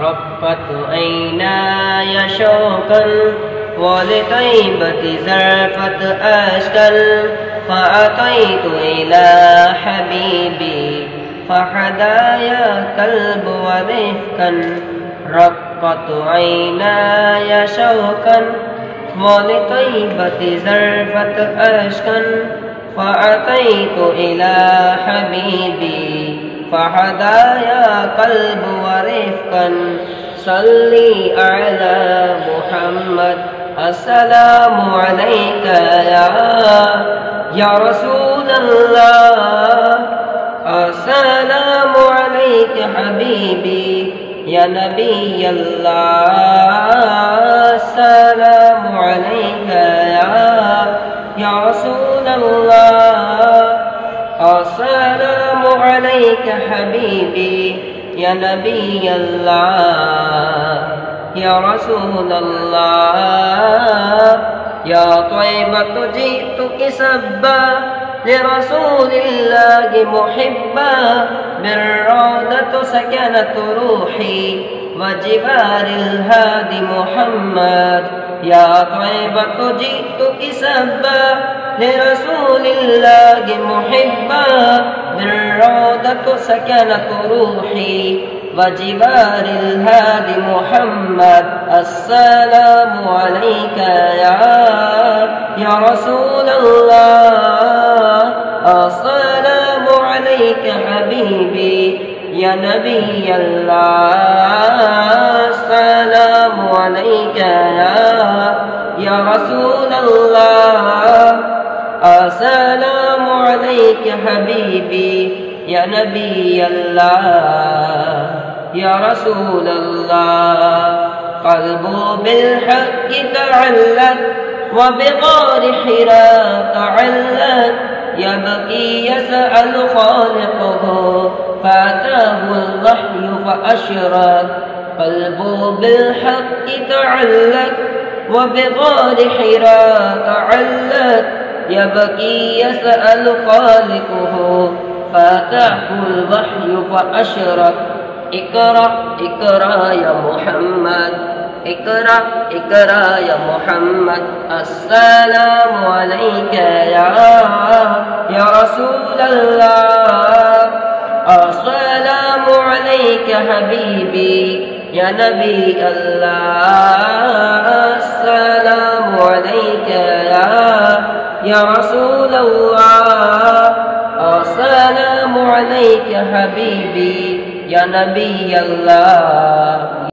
رقت عيناي شوقا ولطيبة زرفت أشكا فأتيت إلى حبيبي فحدايا كلب ورفقا رقت عيناي شوقا ولطيبة زرفت أشكا فأتيت إلى حبيبي فحدايا قلب ورفقا صلي على محمد السلام عليك يا رسول الله السلام عليك حبيبي يا نبي الله السلام عليك يا رسول الله السلام عليك حبيبي يا نبي الله يا رسول الله يا طيبة جئتك سبا لرسول الله محبا بالرودة سكنت روحي وجبار الهادي محمد يا طيبة جئتك سبا لرسول الله محبا بالرودة سكنت روحي وجبار الهادي محمد السلام عليك يا رسول الله السلام عليك حبيبي يا نبي الله السلام عليك يا رسول الله السلام عليك حبيبي يا نبي الله يا رسول الله قلبه بالحق تعلق وبغار حراء تعلق يبكي يسأل خالقه فأتاه الوحي فأشرق قلبه بالحق تعلق وبغار حراء تعلق يبكي يسأل خالقه فأتاه الوحي فأشرق اقرأ اقرأ يا محمد اقرأ اقرأ يا محمد السلام عليك يا رسول الله السلام عليك حبيبي يا نبي الله السلام عليك يا رسول الله السلام عليك حبيبي يا نبي الله